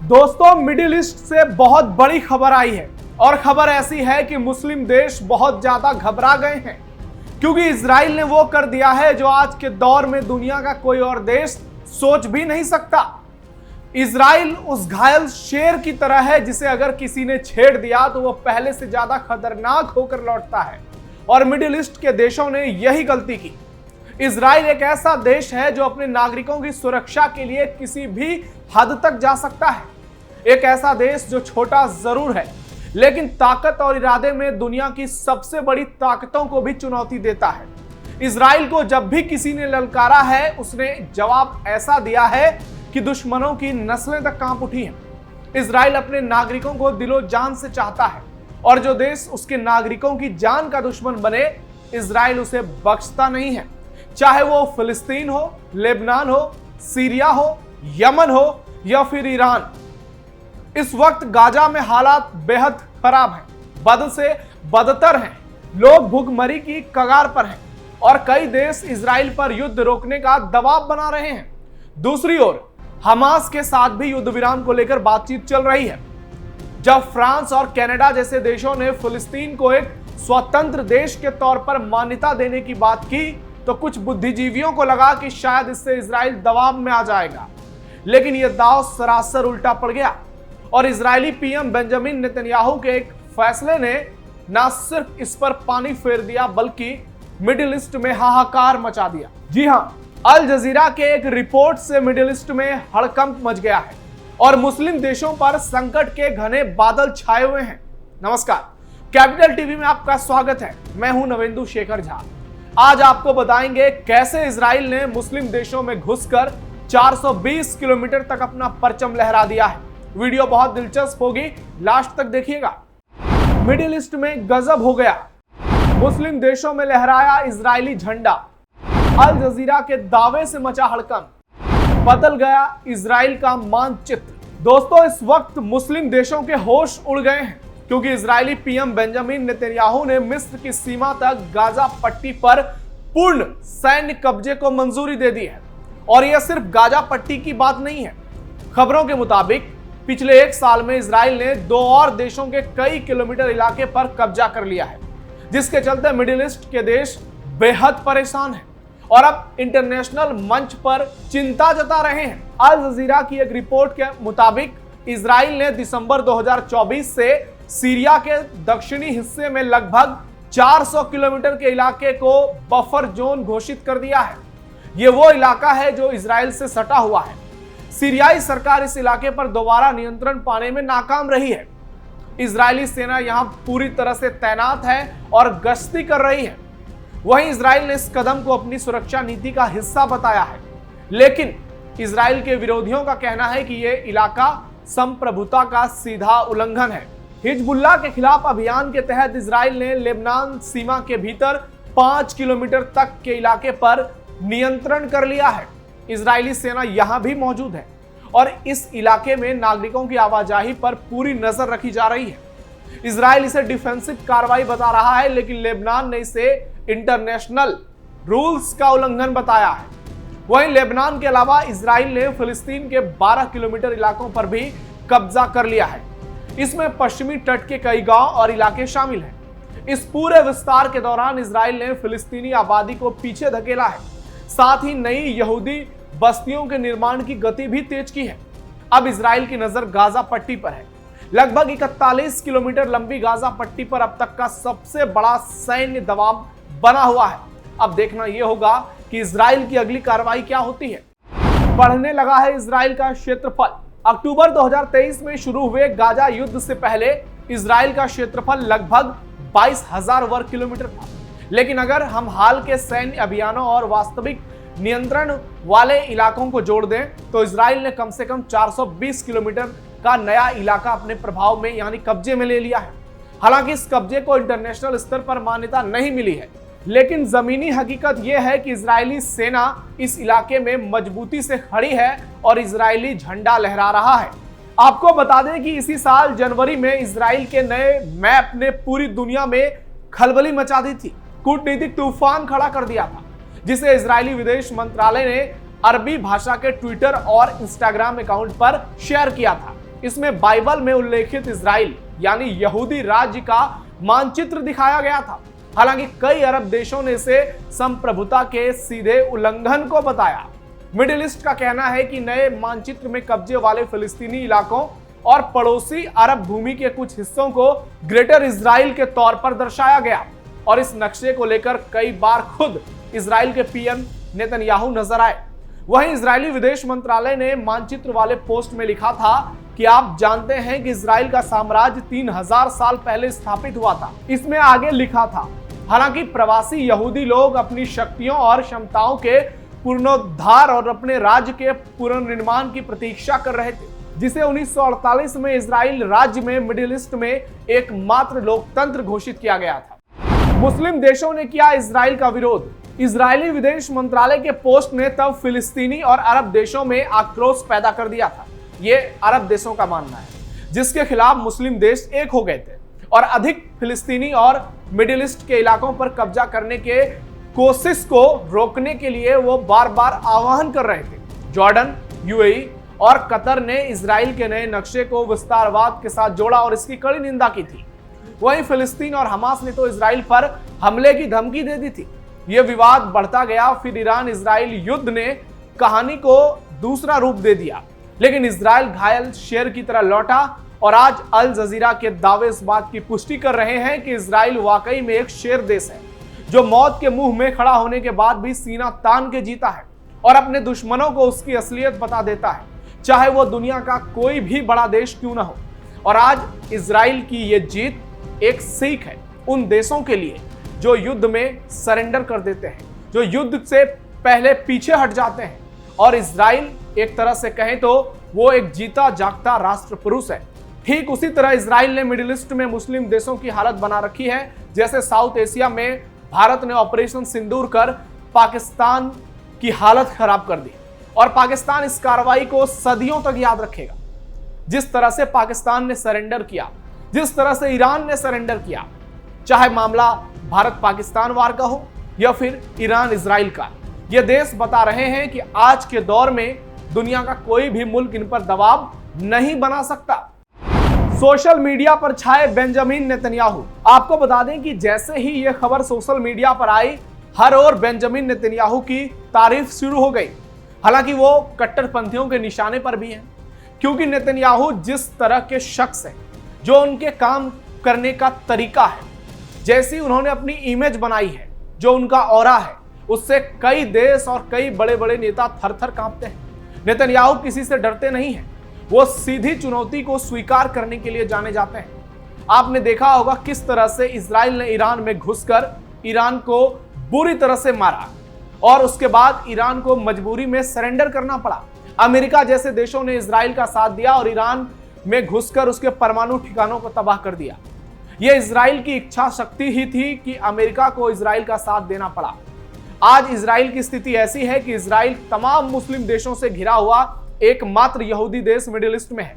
दोस्तों, middle east से बहुत बड़ी खबर आई है और खबर ऐसी है कि मुस्लिम देश बहुत ज्यादा घबरा गए हैं क्योंकि इजराइल ने वो कर दिया है जो आज के दौर में दुनिया का कोई और देश सोच भी नहीं सकता। इजराइल उस घायल शेर की तरह है जिसे अगर किसी ने छेड़ दिया तो वो पहले से ज्यादा खतरनाक होकर लौटता है और मिडिल ईस्ट के देशों ने यही गलती की। इजराइल एक ऐसा देश है जो अपने नागरिकों की सुरक्षा के लिए किसी भी हद तक जा सकता है। एक ऐसा देश जो छोटा जरूर है लेकिन ताकत और इरादे में दुनिया की सबसे बड़ी ताकतों को भी चुनौती देता है। इजराइल को जब भी किसी ने ललकारा है उसने जवाब ऐसा दिया है कि दुश्मनों की नस्लें तक कांप उठी हैं। इजराइल अपने नागरिकों को दिलो जान से चाहता है और जो देश उसके नागरिकों की जान का दुश्मन बने इजराइल उसे बख्शता नहीं है, चाहे वो फिलिस्तीन हो, लेबनान हो, सीरिया हो, यमन हो या फिर ईरान। इस वक्त गाजा में हालात बेहद खराब हैं, बद से बदतर हैं, लोग भूखमरी की कगार पर हैं और कई देश इजराइल पर युद्ध रोकने का दबाव बना रहे हैं। दूसरी ओर हमास के साथ भी युद्ध विराम को लेकर बातचीत चल रही है। जब फ्रांस और कनाडा जैसे देशों ने फिलिस्तीन को एक स्वतंत्र देश के तौर पर मान्यता देने की बात की तो कुछ बुद्धिजीवियों को लगा कि शायद इससे इजराइल दबाव में आ जाएगा, लेकिन यह दांव सरासर उल्टा पड़ गया और इजरायली पीएम बेंजामिन नेतन्याहू के एक फैसले ने न सिर्फ इस पर पानी फेर दिया बल्कि मिडिल ईस्ट में हाहाकार मचा दिया। जी हां, अल जजीरा के एक रिपोर्ट से मिडिल ईस्ट में हड़कंप मच गया है और मुस्लिम देशों पर संकट के घने बादल छाए हुए हैं। नमस्कार, कैपिटल टीवी में आपका स्वागत है। मैं हूं नवेंदु शेखर झा। आज आपको बताएंगे कैसे इजराइल ने मुस्लिम देशों में घुसकर 420 किलोमीटर तक अपना परचम लहरा दिया है। वीडियो बहुत दिलचस्प होगी, लास्ट तक देखिएगा। मिडिल ईस्ट में गजब हो गया, मुस्लिम देशों में लहराया इजरायली झंडा। अल जजीरा के दावे से मचा हड़कंप, बदल गया इजराइल का मानचित्र। दोस्तों, इस वक्त मुस्लिम देशों के होश उड़ गए हैं क्योंकि इजरायली पीएम बेंजामिन नेतन्याहू ने मिस्र की सीमा तक गाजा पट्टी पर पूर्ण सैन्य कब्जे को मंजूरी दे दी है। और यह सिर्फ गाजा पट्टी की बात नहीं है। खबरों के मुताबिक पिछले एक साल में इजराइल ने दो और देशों के कई किलोमीटर इलाके पर कब्जा कर लिया है, जिसके चलते मिडिल ईस्ट के देश बेहद परेशान हैं और अब इंटरनेशनल मंच पर चिंता जता रहे हैं। अल जजीरा की एक रिपोर्ट के मुताबिक इजराइल ने दिसंबर 2024 से सीरिया के दक्षिणी हिस्से में लगभग 400 किलोमीटर के इलाके को बफर जोन घोषित कर दिया है। यह वो इलाका है जो इजराइल से सटा हुआ है। सीरियाई सरकार इस इलाके पर दोबारा नियंत्रण पाने में नाकाम रही है। इजरायली सेना यहां पूरी तरह से तैनात है और गश्ती कर रही है। वहीं इजराइल ने इस कदम को अपनी सुरक्षा नीति का हिस्सा बताया है, लेकिन इजराइल के विरोधियों का कहना है कि यह इलाका संप्रभुता का सीधा उल्लंघन है। हिजबुल्लाह के खिलाफ अभियान के तहत इजराइल ने लेबनान सीमा के भीतर 5 किलोमीटर तक के इलाके पर नियंत्रण कर लिया है। इजरायली सेना यहां भी मौजूद है और इस इलाके में नागरिकों की आवाजाही पर पूरी नजर रखी जा रही है। इजराइल इसे डिफेंसिव कार्रवाई बता रहा है, लेकिन लेबनान ने इसे इंटरनेशनल रूल्स का उल्लंघन बताया है। वहीं लेबनान के अलावा इजराइल ने फिलिस्तीन के 12 किलोमीटर इलाकों पर भी कब्जा कर लिया है। इसमें पश्चिमी तट के कई गांव और इलाके शामिल हैं। इस पूरे विस्तार के दौरान इजराइल ने फिलिस्तीनी आबादी को पीछे धकेला है, साथ ही नई यहूदी बस्तियों के निर्माण की गति भी तेज की है। अब इजराइल की नजर गाजा पट्टी पर है। लगभग 41 किलोमीटर लंबी गाजा पट्टी पर अब तक का सबसे बड़ा सैन्य दबाव बना हुआ है। अब देखना यह होगा कि इजराइल की अगली कार्रवाई क्या होती है। बढ़ने लगा है इजराइल का क्षेत्रफल। अक्टूबर 2023 में शुरू हुए गाजा युद्ध से पहले इजराइल का क्षेत्रफल लगभग 22,000 वर्ग किलोमीटर था, लेकिन अगर हम हाल के सैन्य अभियानों और वास्तविक नियंत्रण वाले इलाकों को जोड़ दें तो इजराइल ने कम से कम 420 किलोमीटर का नया इलाका अपने प्रभाव में यानी कब्जे में ले लिया है। हालांकि इस कब्जे को इंटरनेशनल स्तर पर मान्यता नहीं मिली है, लेकिन जमीनी हकीकत यह है कि इजरायली सेना इस इलाके में मजबूती से खड़ी है और इजरायली झंडा लहरा रहा है। आपको बता दें कि इसी साल जनवरी में इजराइल के नए मैप ने पूरी दुनिया में खलबली मचा दी थी, कूटनीतिक तूफान खड़ा कर दिया था, जिसे इजरायली विदेश मंत्रालय ने अरबी भाषा के ट्विटर और इंस्टाग्राम अकाउंट पर शेयर किया था। इसमें बाइबल में उल्लेखित इजराइल यानी यहूदी राज्य का मानचित्र दिखाया गया था। हालांकि कई अरब देशों ने इसे संप्रभुता के सीधे उल्लंघन को बताया। मिडिल ईस्ट का कहना है कि नए मानचित्र में कब्जे वाले फिलिस्तीनी इलाकों और पड़ोसी अरब भूमि के कुछ हिस्सों को ग्रेटर इजराइल के तौर पर दर्शाया गया और इस नक्शे को लेकर कई बार खुद इजराइल के पीएम नेतन्याहू नजर आए। वहीं इजरायली विदेश मंत्रालय ने मानचित्र वाले पोस्ट में लिखा था कि आप जानते हैं कि इजराइल का साम्राज्य 3000 साल पहले स्थापित हुआ था। इसमें आगे लिखा था, हालांकि प्रवासी यहूदी लोग अपनी शक्तियों और क्षमताओं के पुनरुद्धार और अपने राज्य के पुनर्निर्माण की प्रतीक्षा कर रहे थे, जिसे 1948 में इजराइल राज्य में मिडिल ईस्ट में एकमात्र लोकतंत्र घोषित किया गया था। मुस्लिम देशों ने किया इजराइल का विरोध। इजरायली विदेश मंत्रालय के पोस्ट ने तब फिलिस्तीनी और अरब देशों में आक्रोश पैदा कर दिया था। ये अरब देशों का मानना है, जिसके खिलाफ मुस्लिम देश एक हो गए थे और अधिक फिलिस्तीनी और मिडिल ईस्ट के इलाकों पर कब्जा करने के कोशिश को रोकने के लिए वो बार बार आह्वान कर रहे थे। जॉर्डन, यूएई और कतर ने इजराइल के नए नक्शे को विस्तारवाद के साथ जोड़ा और इसकी कड़ी निंदा की थी। वहीं फिलिस्तीन और हमास ने तो इजराइल पर हमले की धमकी दे दी थी। यह विवाद बढ़ता गया। फिर ईरान इजराइल युद्ध ने कहानी को दूसरा रूप दे दिया, लेकिन इजराइल घायल शेर की तरह लौटा और आज अल जजीरा के दावे इस बात की पुष्टि कर रहे हैं कि इजराइल वाकई में एक शेर देश है, जो मौत के मुंह में खड़ा होने के बाद भी सीना तान के जीता है और अपने दुश्मनों को उसकी असलियत बता देता है, चाहे वो दुनिया का कोई भी बड़ा देश क्यों ना हो। और आज इजराइल की ये जीत एक सीख है उन देशों के लिए जो युद्ध में सरेंडर कर देते हैं, जो युद्ध से पहले पीछे हट जाते हैं। और इजराइल एक तरह से कहें तो वो एक जीता जागता राष्ट्र पुरुष है। ठीक उसी तरह इजराइल ने मिडिल ईस्ट में मुस्लिम देशों की हालत बना रखी है, जैसे साउथ एशिया में भारत ने ऑपरेशन सिंदूर कर पाकिस्तान की हालत खराब कर दी और पाकिस्तान इस कार्रवाई को सदियों तक याद रखेगा। जिस तरह से पाकिस्तान ने सरेंडर किया, जिस तरह से ईरान ने सरेंडर किया, चाहे मामला भारत पाकिस्तान वार का हो या फिर ईरान इजराइल का, ये देश बता रहे हैं कि आज के दौर में दुनिया का कोई भी मुल्क इन पर दबाव नहीं बना सकता। सोशल मीडिया पर छाए बेंजामिन नेतन्याहू। आपको बता दें कि जैसे ही यह खबर सोशल मीडिया पर आई, हर ओर बेंजामिन नेतन्याहू की तारीफ शुरू हो गई। हालांकि वो कट्टरपंथियों के निशाने पर भी हैं, क्योंकि नेतन्याहू जिस तरह के शख्स हैं, जो उनके काम करने का तरीका है, जैसी उन्होंने अपनी इमेज बनाई है, जो उनका ऑरा है, उससे कई देश और कई बड़े बड़े नेता थर-थर कांपते हैं। नेतन्याहू किसी से डरते नहीं हैं, वो सीधी चुनौती को स्वीकार करने के लिए जाने जाते हैं। आपने देखा होगा किस तरह से इजराइल ने ईरान में घुसकर ईरान को बुरी तरह से मारा और उसके बाद ईरान को मजबूरी में सरेंडर करना पड़ा। अमेरिका जैसे देशों ने इजराइल का साथ दिया और ईरान में घुसकर उसके परमाणु ठिकानों को तबाह कर दिया। यह इजराइल की इच्छा शक्ति ही थी कि अमेरिका को इजराइल का साथ देना पड़ा। आज इजराइल की स्थिति ऐसी है कि इजराइल तमाम मुस्लिम देशों से घिरा हुआ एकमात्र यहूदी देश मिडिल ईस्ट में है,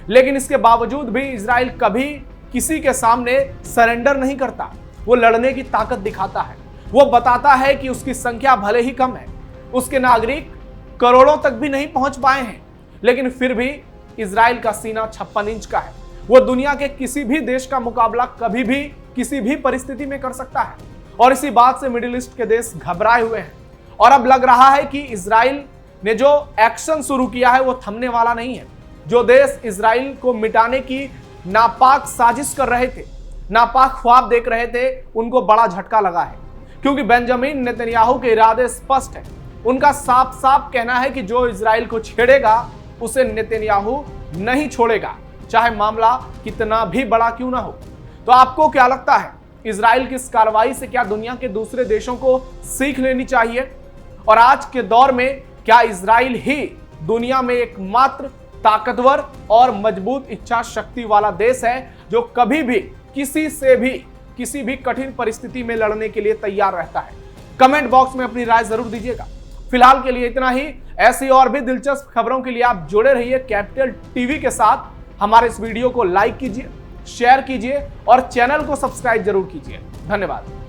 लेकिन इसके बावजूद भी इजराइल कभी किसी के सामने सरेंडर नहीं करता। वो लड़ने की ताकत दिखाता है। वो बताता है कि उसकी संख्या भले ही कम है, उसके नागरिक करोड़ों तक भी नहीं पहुंच पाए हैं, लेकिन फिर भी इजराइल का सीना 56 इंच का है। वो दुनिया के किसी भी देश का मुकाबला कभी भी किसी भी परिस्थिति में कर सकता है और इसी बात से मिडिल ईस्ट के देश घबराए हुए हैं। और अब लग रहा है कि इजराइल ने जो एक्शन शुरू किया है वो थमने वाला नहीं है। जो देश इजराइल को मिटाने की नापाक साजिश कर रहे थे, नापाक ख्वाब देख रहे थे, उनको बड़ा झटका लगा है, क्योंकि बेंजामिन नेतन्याहू के इरादे स्पष्ट है। उनका साफ साफ कहना है कि जो इजराइल को छेड़ेगा उसे नेतन्याहू नहीं छोड़ेगा, चाहे मामला कितना भी बड़ा क्यों ना हो। तो आपको क्या लगता है, इजराइल की इस कार्रवाई से क्या दुनिया के दूसरे देशों को सीख लेनी चाहिए? और आज के दौर में क्या इजराइल ही दुनिया में एकमात्र ताकतवर और मजबूत इच्छा शक्ति वाला देश है जो कभी भी किसी भी कठिन परिस्थिति में लड़ने के लिए तैयार रहता है? कमेंट बॉक्स में अपनी राय जरूर दीजिएगा। फिलहाल के लिए इतना ही। ऐसी और भी दिलचस्प खबरों के लिए आप जुड़े रहिए कैपिटल टीवी के साथ। हमारे इस वीडियो को लाइक कीजिए, शेयर कीजिए और चैनल को सब्सक्राइब जरूर कीजिए। धन्यवाद।